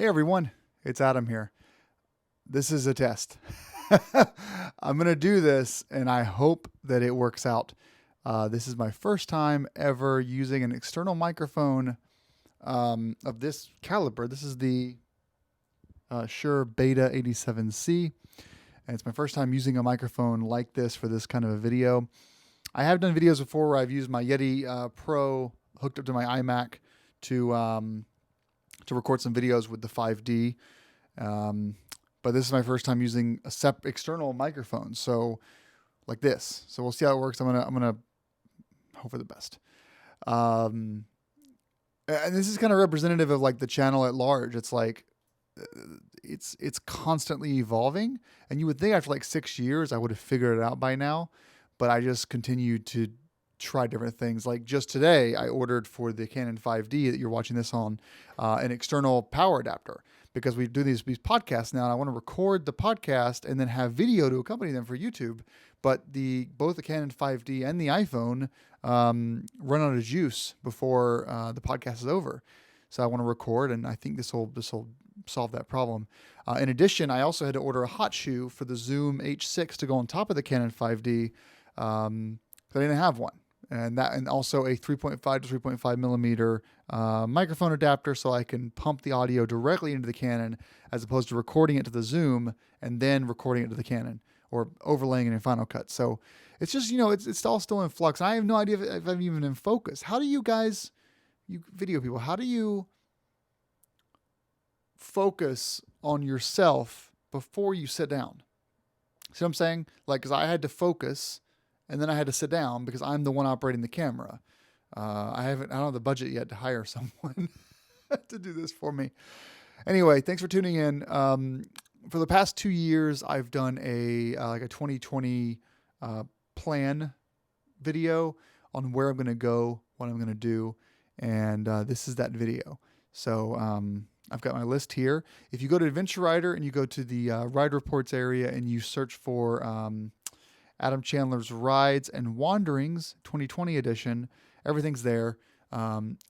Hey everyone, it's Adam here. This is a test. I'm going to do this and I hope that it works out. This is my first time ever using an external microphone of this caliber. This is the Shure Beta 87C, and it's my first time using a microphone like this for this kind of a video. I have done videos before where I've used my Yeti Pro hooked up to my iMac to record some videos with the 5D. But this is my first time using a external microphone. So like this. So we'll see how it works. I'm gonna hope for the best. And this is kind of representative of like the channel at large. It's like it's constantly evolving. And you would think after like 6 years I would have figured it out by now. But I just continued to try different things. Like just today, I ordered for the Canon 5D that you're watching this on an external power adapter, because we do these podcasts now, and I want to record the podcast and then have video to accompany them for YouTube. But both the Canon 5D and the iPhone run out of juice before the podcast is over. So I want to record, and I think this will solve that problem. In addition, I also had to order a hot shoe for the Zoom H6 to go on top of the Canon 5D. I didn't have one. And also a 3.5 to 3.5 millimeter microphone adapter, so I can pump the audio directly into the Canon as opposed to recording it to the Zoom and then recording it to the Canon or overlaying it in Final Cut. So it's just, it's all still in flux. And I have no idea if I'm even in focus. How do you guys, you video people, how do you focus on yourself before you sit down? See what I'm saying? Like, because I had to focus and then I had to sit down because I'm the one operating the camera. I don't have the budget yet to hire someone to do this for me. Anyway, thanks for tuning in. For the past 2 years, I've done a 2020 plan video on where I'm going to go, what I'm going to do, and this is that video. So I've got my list here. If you go to Adventure Rider and you go to the Ride Reports area and you search for Adam Chandler's Rides and Wanderings 2020 edition, everything's there.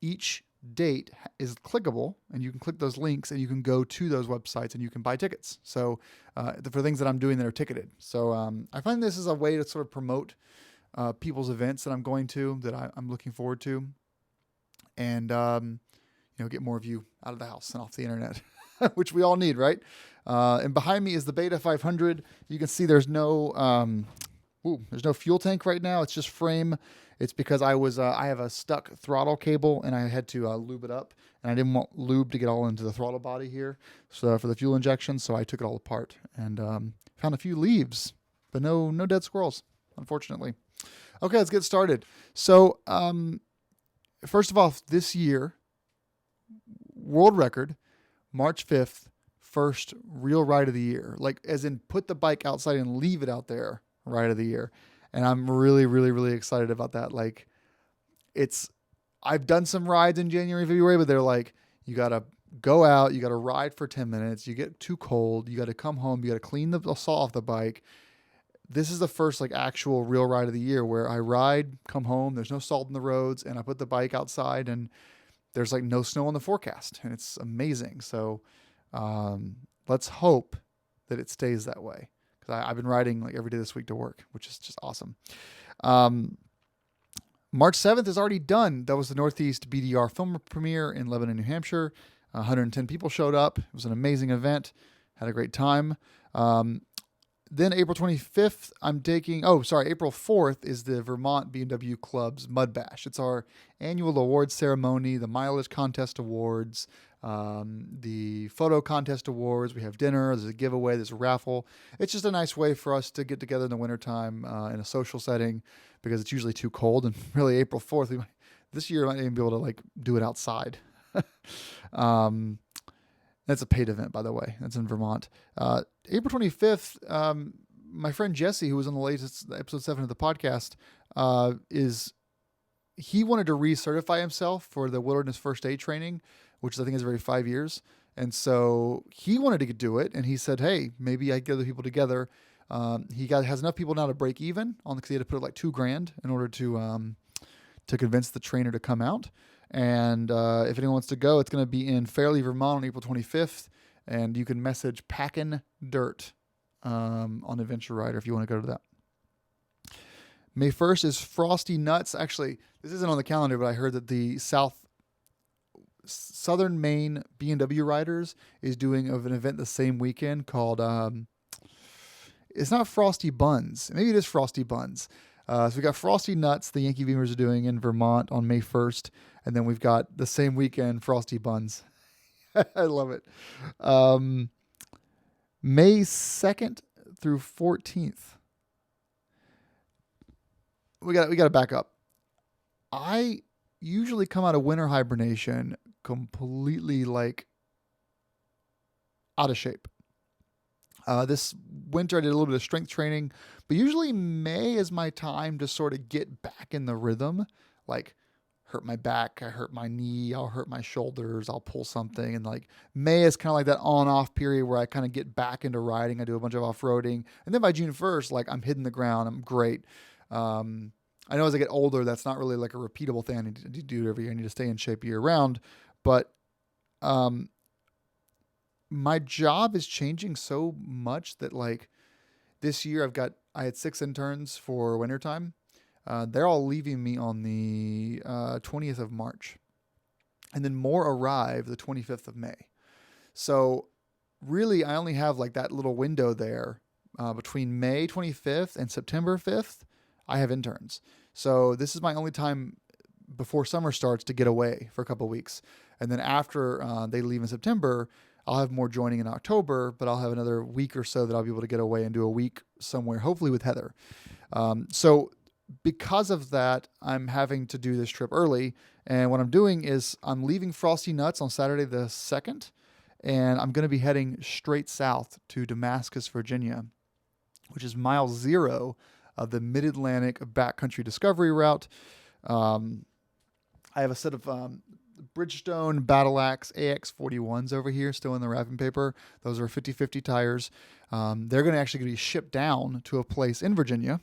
Each date is clickable, and you can click those links and you can go to those websites and you can buy tickets. So for things that I'm doing that are ticketed. So I find this is a way to sort of promote people's events that I'm going to, that I'm looking forward to, and get more of you out of the house and off the internet, which we all need, right? And behind me is the Beta 500. You can see there's no fuel tank right now. It's just frame. It's because I have a stuck throttle cable and I had to lube it up, and I didn't want lube to get all into the throttle body here. So for the fuel injection, so I took it all apart and found a few leaves, but no dead squirrels, unfortunately. Okay, let's get started. So first of all, this year, world record, March 5th, first real ride of the year. Like, as in put the bike outside and leave it out there, ride of the year. And I'm really, really, really excited about that. Like, I've done some rides in January, February, but they're like, you got to go out, you got to ride for 10 minutes, you get too cold, you got to come home, you got to clean the salt off the bike. This is the first like actual real ride of the year where I ride, come home, there's no salt in the roads, and I put the bike outside and there's like no snow in the forecast, and it's amazing. So let's hope that it stays that way, because I've been riding like every day this week to work, which is just awesome. March 7th is already done. That was the Northeast BDR film premiere in Lebanon, New Hampshire. 110 people showed up. It was an amazing event. Had a great time. Then April 25th, April 4th is the Vermont BMW Club's Mud Bash. It's our annual awards ceremony, the mileage contest awards, the photo contest awards. We have dinner, there's a giveaway, there's a raffle. It's just a nice way for us to get together in the wintertime in a social setting, because it's usually too cold. And really April 4th, this year we might even be able to like do it outside. That's a paid event, by the way. That's in Vermont. April 25th, my friend Jesse, who was on the latest episode 7 of the podcast, he wanted to recertify himself for the wilderness first aid training, which I think is every 5 years. And so he wanted to do it. And he said, hey, maybe I get other people together. Has enough people now to break even on, because he had to put like $2,000 in order to convince the trainer to come out. And if anyone wants to go, it's going to be in Fairleigh, Vermont on April 25th. And you can message Packin' Dirt on Adventure Rider if you want to go to that. May 1st is Frosty Nuts. Actually, this isn't on the calendar, but I heard that the Southern Maine B&W Riders is doing an event the same weekend called, it's not Frosty Buns. Maybe it is Frosty Buns. So we got Frosty Nuts, the Yankee Beamers are doing in Vermont on May 1st. And then we've got the same weekend, Frosty Buns. I love it. May 2nd through 14th. We got to back up. I usually come out of winter hibernation completely like out of shape. This winter I did a little bit of strength training, but usually May is my time to sort of get back in the rhythm. Like hurt my back, I hurt my knee, I'll hurt my shoulders, I'll pull something. And like May is kind of like that on-off period where I kind of get back into riding. I do a bunch of off-roading. And then by June 1st, like I'm hitting the ground. I'm great. I know as I get older, that's not really like a repeatable thing I need to do every year. I need to stay in shape year round. But my job is changing so much that like this year I had 6 interns for wintertime. They're all leaving me on the 20th of March. And then more arrive the 25th of May. So really, I only have like that little window there between May 25th and September 5th. I have interns. So this is my only time before summer starts to get away for a couple of weeks. And then after they leave in September, I'll have more joining in October, but I'll have another week or so that I'll be able to get away and do a week somewhere, hopefully with Heather. So because of that, I'm having to do this trip early. And what I'm doing is I'm leaving Frosty Nuts on Saturday the 2nd, and I'm going to be heading straight south to Damascus, Virginia, which is mile 0 of the Mid-Atlantic Backcountry Discovery Route. I have a set of Bridgestone Battle Axe AX41s over here, still in the wrapping paper. Those are 50/50 tires. They're going to actually be shipped down to a place in Virginia.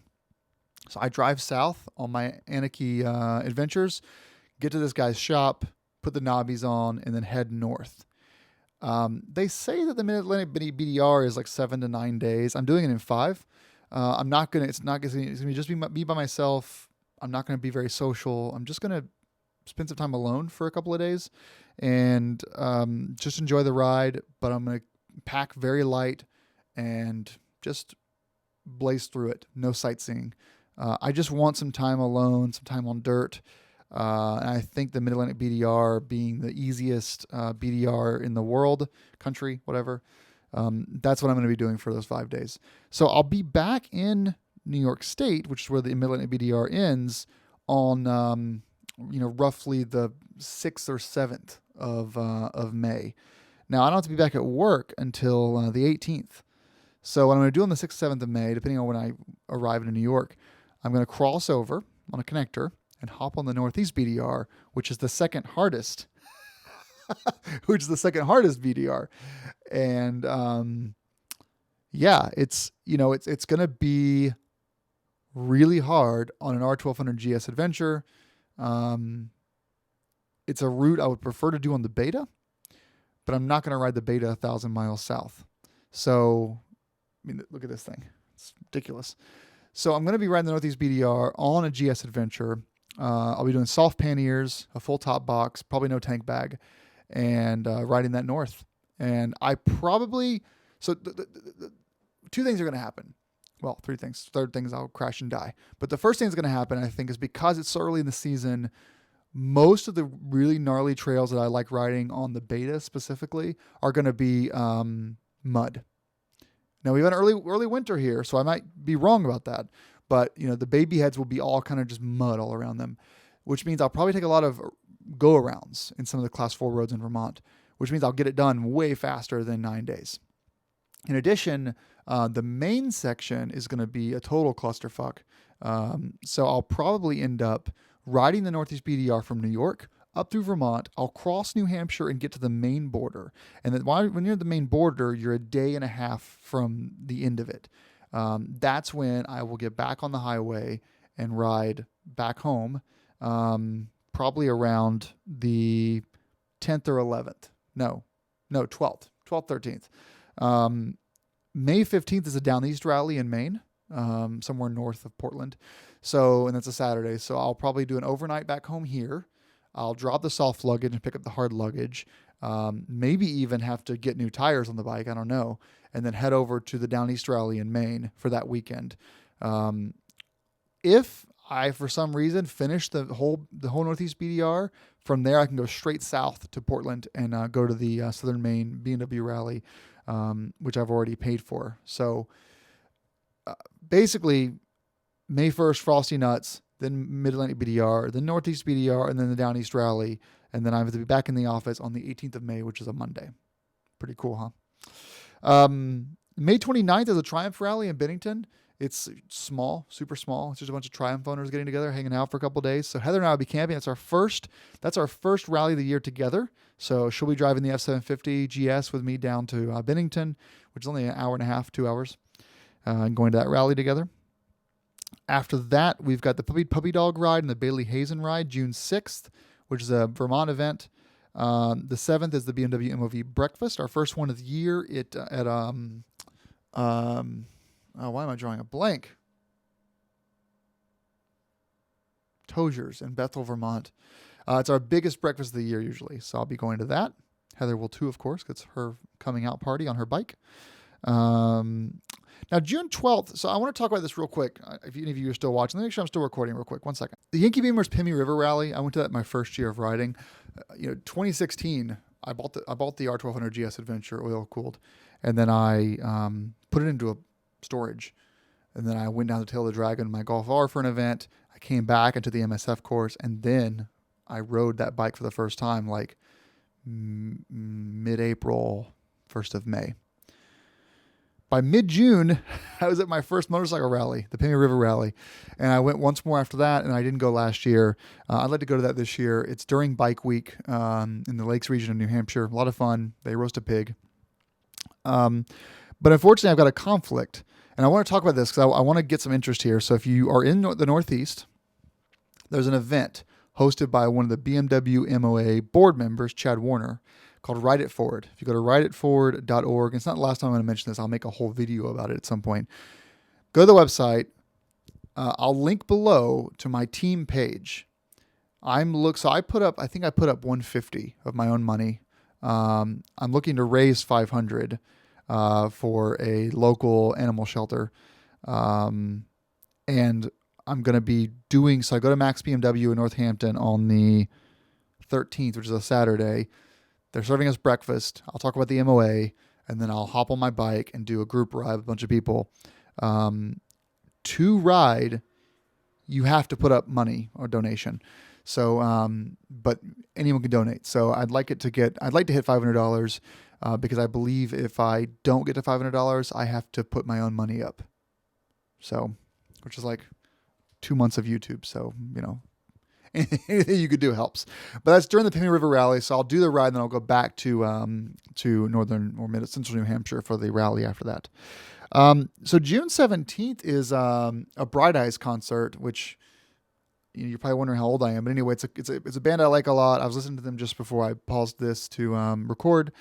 So I drive south on my Anarchy adventures, get to this guy's shop, put the knobbies on, and then head north. They say that the Mid-Atlantic BDR is like 7 to 9 days. I'm doing it in 5. It's going to just be by myself. I'm not going to be very social. I'm just going to spend some time alone for a couple of days and just enjoy the ride. But I'm going to pack very light and just blaze through it. No sightseeing. I just want some time alone, some time on dirt. And I think the Mid-Atlantic BDR being the easiest BDR in the world, country, whatever, that's what I'm going to be doing for those 5 days. So I'll be back in New York State, which is where the Mid-Atlantic BDR ends, on roughly the 6th or 7th of May. Now I don't have to be back at work until the 18th. So what I'm going to do on the 6th, 7th of May, depending on when I arrive in New York, I'm going to cross over on a connector and hop on the Northeast BDR, which is the second hardest, BDR. And it's going to be really hard on an R1200 GS adventure. It's a route I would prefer to do on the Beta, but I'm not going to ride the Beta 1,000 miles south. So, I mean, look at this thing. It's ridiculous. So I'm going to be riding the Northeast BDR on a GS adventure. I'll be doing soft panniers, a full top box, probably no tank bag, and riding that north. And I probably, so the 2 things are going to happen. Well, 3 things. Third thing is I'll crash and die. But the first thing that's going to happen, I think, is because it's so early in the season, most of the really gnarly trails that I like riding on the Beta specifically are going to be mud. Now, we've got an early winter here, so I might be wrong about that. But, the baby heads will be all kind of just mud all around them, which means I'll probably take a lot of go-arounds in some of the Class 4 roads in Vermont, which means I'll get it done way faster than 9 days. In addition, the main section is going to be a total clusterfuck. So I'll probably end up riding the Northeast BDR from New York up through Vermont. I'll cross New Hampshire and get to the Maine border. And then when you're at the Maine border, you're a day and a half from the end of it. That's when I will get back on the highway and ride back home, probably around the 10th or 11th. No, 12th, 13th. May 15th is a Down East rally in Maine, somewhere north of Portland. So, and that's a Saturday. So I'll probably do an overnight back home here. I'll drop the soft luggage and pick up the hard luggage. Maybe even have to get new tires on the bike. I don't know. And then head over to the Down East rally in Maine for that weekend. If I, for some reason, finish the whole Northeast BDR, from there I can go straight south to Portland and go to the Southern Maine B&W rally, which I've already paid for. So basically, May 1st, Frosty Nuts, then Mid-Atlantic BDR, then Northeast BDR, and then the Down East rally. And then I have to be back in the office on the 18th of May, which is a Monday. Pretty cool, huh? May 29th is a Triumph rally in Bennington. It's small, super small. It's just a bunch of Triumph owners getting together, hanging out for a couple of days. So Heather and I will be camping. That's our first rally of the year together. So she'll be driving the F750 GS with me down to Bennington, which is only an hour and a half, 2 hours, and going to that rally together. After that, we've got the Puppy Dog ride and the Bailey Hazen ride, June 6th, which is a Vermont event. The 7th is the BMW MOV breakfast, our first one of the year. Why am I drawing a blank? Toziers in Bethel, Vermont. It's our biggest breakfast of the year usually, so I'll be going to that. Heather will too, of course, because it's her coming out party on her bike. Now, June 12th, so I want to talk about this real quick. If any of you are still watching, let me make sure I'm still recording real quick. 1 second. The Yankee Beamer's Pimmy River Rally, I went to that my first year of riding. 2016, I bought the R1200 GS Adventure oil-cooled, and then I put it into a storage. And then I went down to Tail of the Dragon, my Golf R, for an event. I came back into the MSF course, and then I rode that bike for the first time, like mid-April, 1st of May. By mid-June, I was at my first motorcycle rally, the Pimmy River Rally, and I went once more after that, and I didn't go last year. I'd like to go to that this year. It's during Bike Week in the Lakes region of New Hampshire. A lot of fun. They roast a pig. But unfortunately, I've got a conflict, and I want to talk about this because I want to get some interest here. So if you are in the Northeast, there's an event hosted by one of the BMW MOA board members, Chad Warner, called Ride It Forward. If you go to rideitforward.org, it's not the last time I'm going to mention this. I'll make a whole video about it at some point. Go to the website. I'll link below to my team page. I put up 150 of my own money. I'm looking to raise 500 for a local animal shelter. And I'm going to be so I go to Max BMW in Northampton on the 13th, which is a Saturday. They're serving us breakfast. I'll talk about the MOA, and then I'll hop on my bike and do a group ride with a bunch of people. To ride, you have to put up money or donation. So, but anyone can donate. So I'd like to hit $500 because I believe if I don't get to $500, I have to put my own money up. So, which is like 2 months of YouTube. So, anything you could do helps. But that's during the Pimmy River Rally. So I'll do the ride, and then I'll go back to northern or mid-central New Hampshire for the rally after that. So June 17th is a Bright Eyes concert, which you're probably wondering how old I am. But anyway, it's a band I like a lot. I was listening to them just before I paused this to record.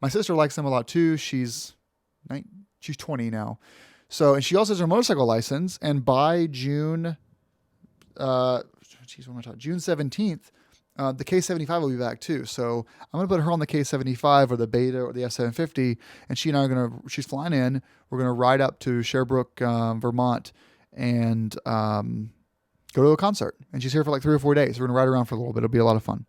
My sister likes them a lot too. She's 20 now. So, and she also has her motorcycle license. And by June 17th, the K75 will be back too. So I'm going to put her on the K75 or the Beta or the F750, and she and I she's flying in. We're going to ride up to Sherbrooke, Vermont, and go to a concert. And she's here for like 3 or 4 days. We're going to ride around for a little bit. It'll be a lot of fun.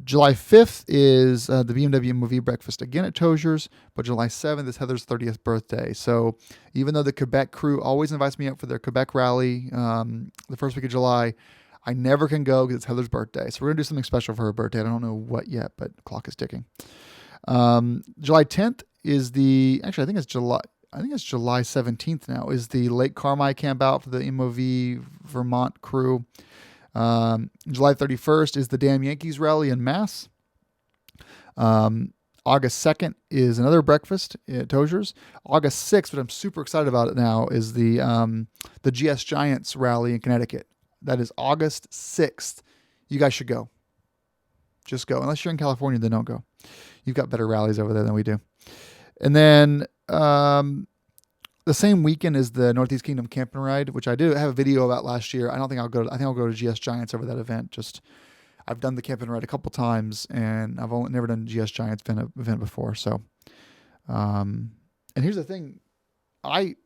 July 5th is the BMW MOV breakfast again at Toziers, but July 7th is Heather's 30th birthday. So even though the Quebec crew always invites me up for their Quebec rally the first week of July, I never can go because it's Heather's birthday. So we're going to do something special for her birthday. I don't know what yet, but the clock is ticking. July 10th is I think it's July 17th now, is the Lake Carmi camp out for the MOV Vermont crew. July 31st is the Damn Yankees rally in Mass. August 2nd is another breakfast at Toziers. August 6th, but I'm super excited about it now, is the GS Giants rally in Connecticut. That is August 6th. you guys should go. Just go. Unless you're in California, then don't go. You've got better rallies over there than we do. And then the same weekend is the Northeast Kingdom Camp and Ride, which I did have a video about last year. I think I'll go to GS Giants over that event. I've done the Camp and Ride a couple times, and I've never done GS Giants event before. So, and here's the thing, I'm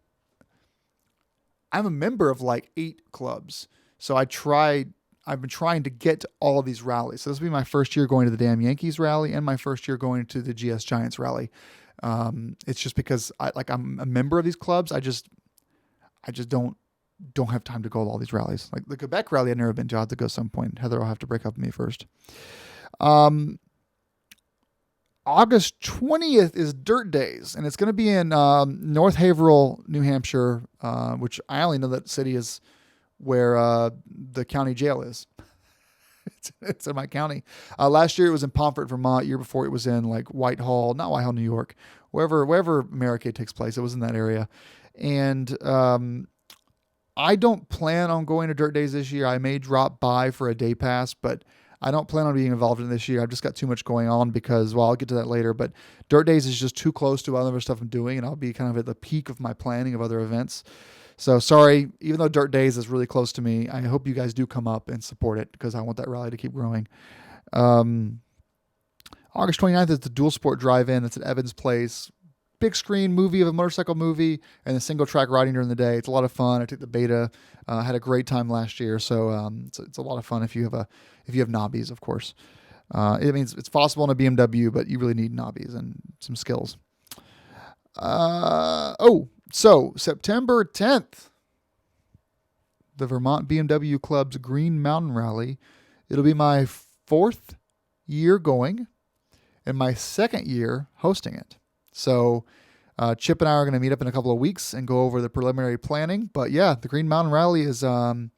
a member of like 8 clubs. So I've been trying to get to all of these rallies. So this will be my first year going to the Damn Yankees rally and my first year going to the GS Giants rally. It's just because I'm a member of these clubs. I just don't have time to go to all these rallies. Like the Quebec rally I've never been to. I'll have to go some point. Heather will have to break up with me first. August 20th is Dirt Days, and it's going to be in North Haverhill, New Hampshire, which I only know that city is where the county jail is. It's in my county. Last year it was in Pomfret, Vermont. Year before it was in like not Whitehall, New York, wherever Americade takes place. It was in that area. And I don't plan on going to Dirt Days this year. I may drop by for a day pass, but I don't plan on being involved in this year. I've just got too much going on because, well, I'll get to that later, but Dirt Days is just too close to other stuff I'm doing, and I'll be kind of at the peak of my planning of other events. So sorry, even though Dirt Days is really close to me, I hope you guys do come up and support it because I want that rally to keep growing. August 29th is the Dual Sport Drive-In. It's at Evans Place. Big screen movie of a motorcycle movie and a single track riding during the day. It's a lot of fun. I took the beta, had a great time last year. So it's a lot of fun if you have knobbies, of course. It means it's possible in a BMW, but you really need knobbies and some skills. So September 10th, the Vermont BMW Club's Green Mountain Rally. It'll be my 4th year going and my 2nd year hosting it. So Chip and I are going to meet up in a couple of weeks and go over the preliminary planning. But yeah, the Green Mountain Rally is on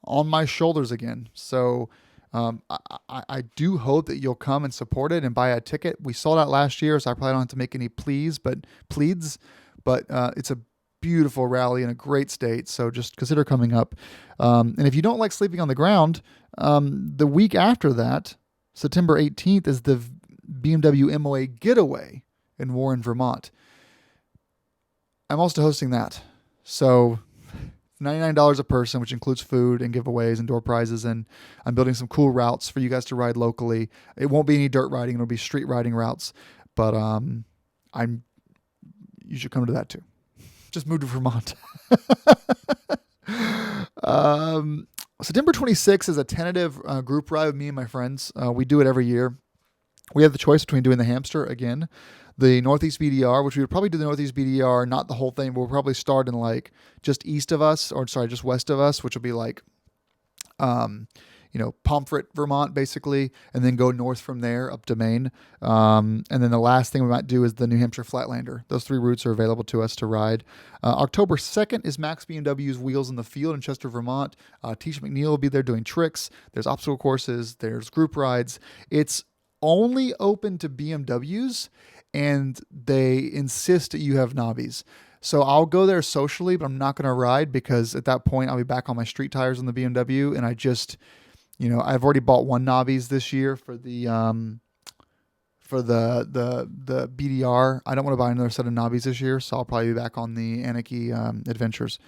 my shoulders again. So I do hope that you'll come and support it and buy a ticket. We sold out last year, so I probably don't have to make any pleads. But it's a beautiful rally in a great state. So just consider coming up. And if you don't like sleeping on the ground, the week after that, September 18th, is the BMW MOA Getaway in Warren, Vermont. I'm also hosting that. So $99 a person, which includes food and giveaways and door prizes. And I'm building some cool routes for you guys to ride locally. It won't be any dirt riding. It'll be street riding routes. But you should come to that too. Just move to Vermont. September 26th is a tentative group ride with me and my friends. We do it every year. We have the choice between doing the Hamster again, the Northeast BDR, which we would probably do the Northeast BDR, not the whole thing, but we'll probably start in like just west of us, which will be like, Pomfret, Vermont, basically, and then go north from there up to Maine. And then the last thing we might do is the New Hampshire Flatlander. Those 3 routes are available to us to ride. October 2nd is Max BMW's Wheels in the Field in Chester, Vermont. Tisha McNeil will be there doing tricks. There's obstacle courses. There's group rides. It's only open to BMWs, and they insist that you have knobbies. So I'll go there socially, but I'm not going to ride because at that point I'll be back on my street tires on the BMW, and I've already bought 1 knobbies this year for the BDR. I don't want to buy another set of knobbies this year, so I'll probably be back on the Anarchy Adventures.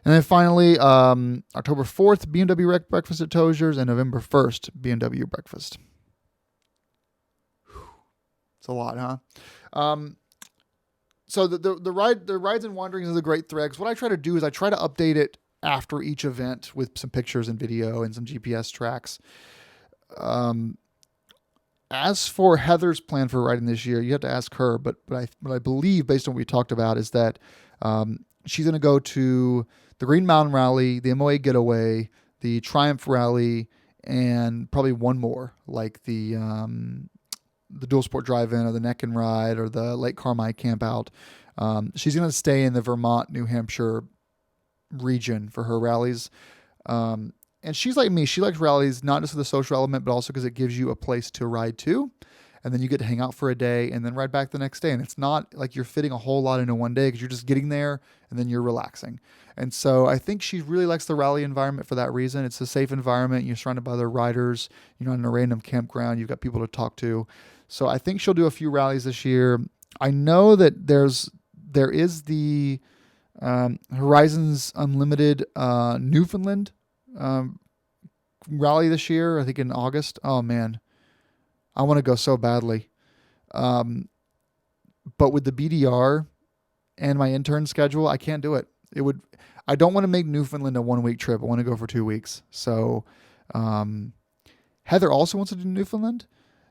And then finally, October 4th, BMW Breakfast at Tozier's, and November 1st, BMW Breakfast. It's a lot, huh? So the Rides and Wanderings is a great thread. 'Cause what I try to do is I try to update it after each event with some pictures and video and some GPS tracks. As for Heather's plan for riding this year, you have to ask her, but I believe, based on what we talked about, is that she's going to go to the Green Mountain Rally, the MOA Getaway, the Triumph Rally, and probably one more, like the Dual Sport Drive-In or the Neck and Ride or the Lake Carmi Camp Out. She's going to stay in the Vermont, New Hampshire region for her rallies. And she's like me. She likes rallies, not just for the social element, but also because it gives you a place to ride to. and then you get to hang out for a day and then ride back the next day. And it's not like you're fitting a whole lot into one day because you're just getting there and then you're relaxing. And so I think she really likes the rally environment for that reason. It's a safe environment. You're surrounded by other riders. You're not in a random campground. You've got people to talk to. So I think she'll do a few rallies this year. I know that there is the Horizons Unlimited Newfoundland rally this year, I think in August. Oh man, I want to go so badly. But with the BDR and my intern schedule, I can't do it. I don't want to make Newfoundland a 1 week trip. I want to go for 2 weeks. So, Heather also wants to do Newfoundland.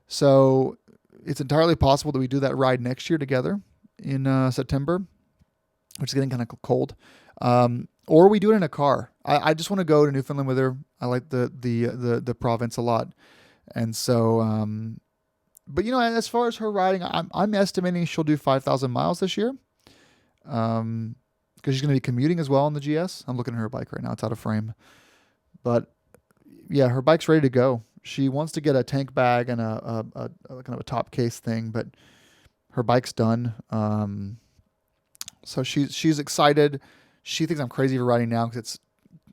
So it's entirely possible that we do that ride next year together in September, which is getting kind of cold. Or we do it in a car. I just want to go to Newfoundland with her. I like the province a lot. And so, but as far as her riding, I'm estimating she'll do 5,000 miles this year. Because she's going to be commuting as well on the GS. I'm looking at her bike right now. It's out of frame. But yeah, her bike's ready to go. She wants to get a tank bag and a kind of a top case thing, but her bike's done. So she's excited. She thinks I'm crazy for riding now because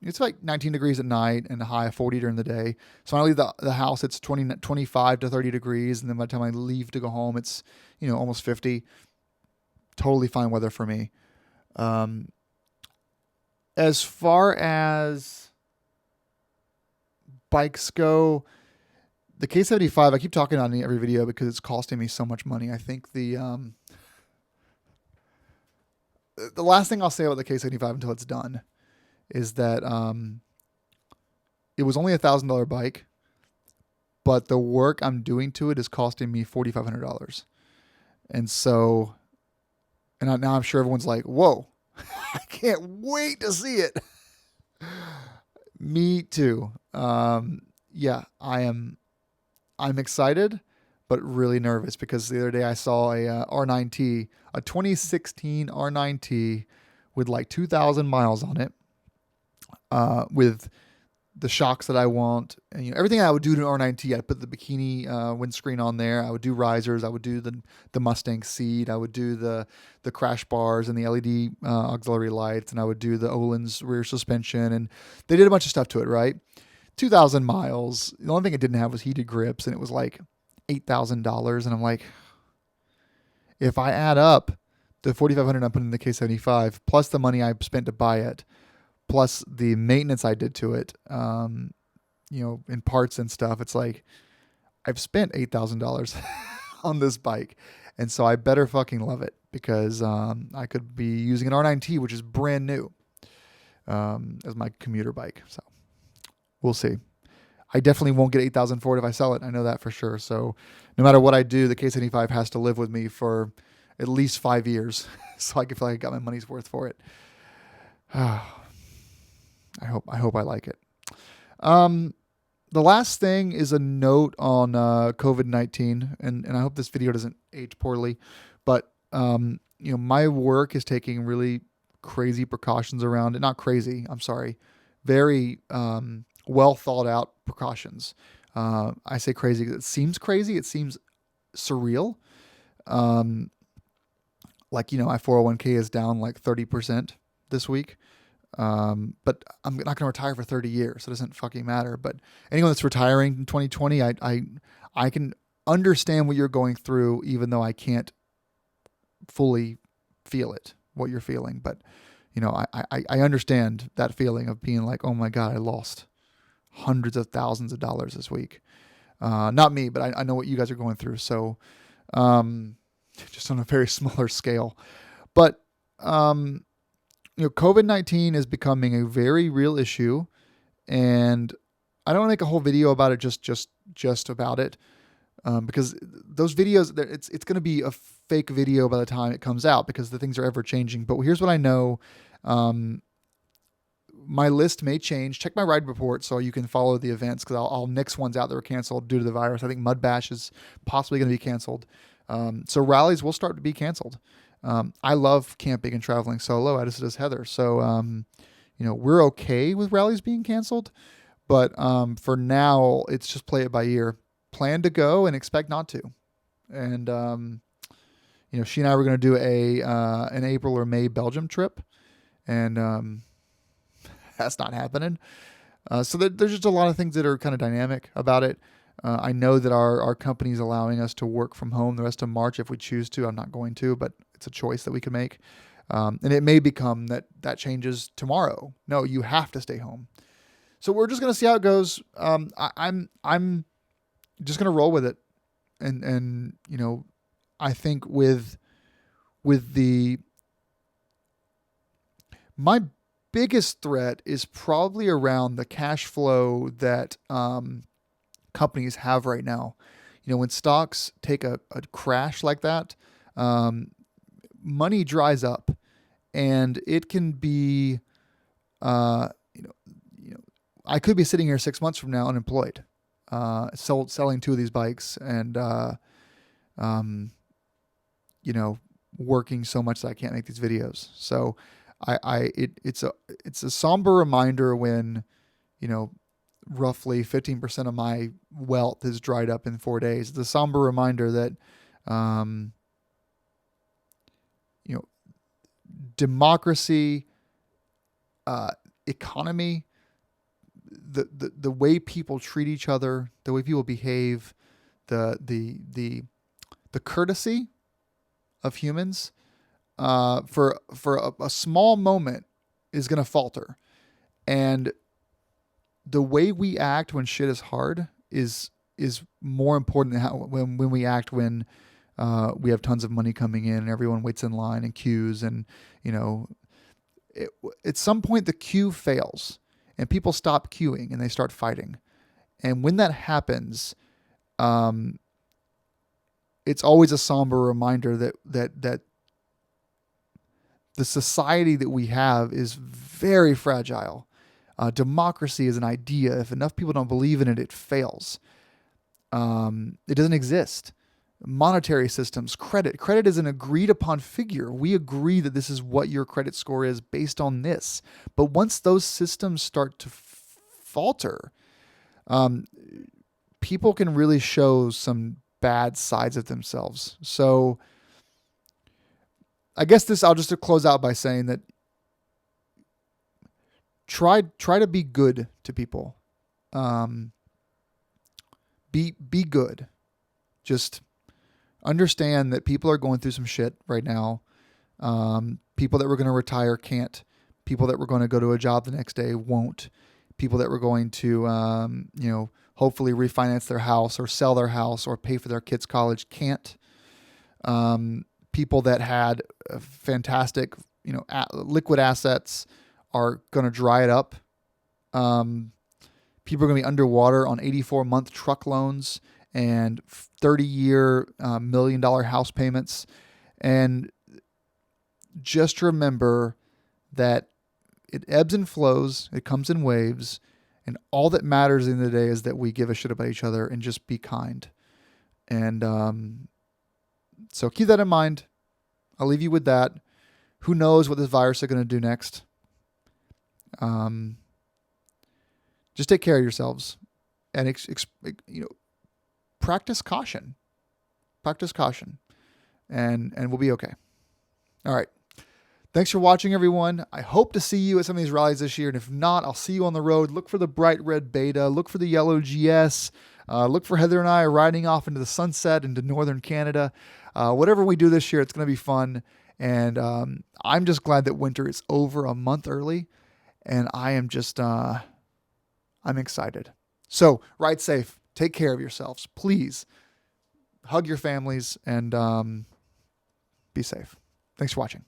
it's like 19 degrees at night and a high of 40 during the day. So when I leave the house, it's 25 to 30 degrees. And then by the time I leave to go home, it's, almost 50. Totally fine weather for me. As far as bikes go, the K75, I keep talking on every video because it's costing me so much money. I think the last thing I'll say about the K75 until it's done is that it was only $1,000 bike, but the work I'm doing to it is costing me $4,500. And so, now I'm sure everyone's like, whoa, I can't wait to see it. Me too. Yeah, I'm excited, but really nervous because the other day I saw a R9T, a 2016 R9T with like 2,000 miles on it, with the shocks that I want, and everything I would do to an R9T. I'd put the bikini windscreen on there. I would do risers. I would do the Mustang seat. I would do the crash bars and the LED auxiliary lights, and I would do the Öhlins rear suspension. And they did a bunch of stuff to it, right? 2,000 miles. The only thing it didn't have was heated grips, and it was like $8,000. And I'm like, if I add up the $4,500 I put in the K75 plus the money I spent to buy it, plus the maintenance I did to it, in parts and stuff, it's like I've spent $8,000 on this bike. And so I better fucking love it because I could be using an R9T, which is brand new, as my commuter bike. So we'll see. I definitely won't get $8,000 for it if I sell it. I know that for sure. So no matter what I do, the K75 has to live with me for at least 5 years so I can feel like I got my money's worth for it. I hope I like it. The last thing is a note on COVID-19, and I hope this video doesn't age poorly, but my work is taking really crazy precautions around it. Not crazy, I'm sorry. Very well thought out precautions. I say crazy because it seems crazy. It seems surreal. My 401k is down like 30% this week. But I'm not going to retire for 30 years. So it doesn't fucking matter. But anyone that's retiring in 2020, I can understand what you're going through, even though I can't fully feel it, what you're feeling. But, I understand that feeling of being like, oh my God, I lost hundreds of thousands of dollars this week. Not me, but I know what you guys are going through. So, just on a very smaller scale, but, COVID-19 is becoming a very real issue, and I don't want to make a whole video about it just about it, because those videos, it's going to be a fake video by the time it comes out because the things are ever changing. But here's what I know. My list may change. Check my ride report so you can follow the events because I'll nix ones out that were canceled due to the virus. I think Mud Bash is possibly going to be canceled. So rallies will start to be canceled. I love camping and traveling solo, as does Heather. So, we're okay with rallies being canceled, but for now, it's just play it by ear. Plan to go and expect not to. and she and I were going to do an April or May Belgium trip, and that's not happening. So there's just a lot of things that are kind of dynamic about it. I know that our company is allowing us to work from home the rest of March if we choose to. I'm not going to, but it's a choice that we can make. And it may become that changes tomorrow. No, you have to stay home. So we're just going to see how it goes. I'm just going to roll with it. And I think with my biggest threat is probably around the cash flow that companies have right now. When stocks take a crash like that, money dries up, and it can be, I could be sitting here 6 months from now unemployed, selling 2 of these bikes and, working so much that I can't make these videos. So it's a somber reminder when, roughly 15% of my wealth is dried up in 4 days. It's a somber reminder that, democracy, economy, the way people treat each other, the way people behave, the courtesy of humans, for a small moment is going to falter. And the way we act when shit is hard is more important than when we act when we have tons of money coming in and everyone waits in line and queues, and at some point the queue fails and people stop queuing and they start fighting. And when that happens, it's always a somber reminder that the society that we have is very fragile. Democracy is an idea. If enough people don't believe in it, it fails. It doesn't exist. Monetary systems, credit is an agreed upon figure. We agree that this is what your credit score is based on this. But once those systems start to falter, people can really show some bad sides of themselves. So I guess I'll just close out by saying that try to be good to people. Be good. Just understand that people are going through some shit right now. People that were going to retire can't. People that were going to go to a job the next day won't. People that were going to, hopefully refinance their house or sell their house or pay for their kids' college can't. People that had fantastic, liquid assets are going to dry it up. People are going to be underwater on 84-month truck loans and 30-year $1 million house payments. And just remember that it ebbs and flows. It comes in waves. And all that matters in the day is that we give a shit about each other and just be kind. And so keep that in mind. I'll leave you with that. Who knows what this virus is going to do next? Just take care of yourselves and practice caution. Practice caution, and we'll be okay. All right. Thanks for watching, everyone. I hope to see you at some of these rallies this year, and if not, I'll see you on the road. Look for the bright red Beta. Look for the yellow GS. Look for Heather and I riding off into the sunset into northern Canada. Whatever we do this year, it's going to be fun. And I'm just glad that winter is over a month early, and I am just I'm excited. So ride safe. Take care of yourselves. Please hug your families and be safe. Thanks for watching.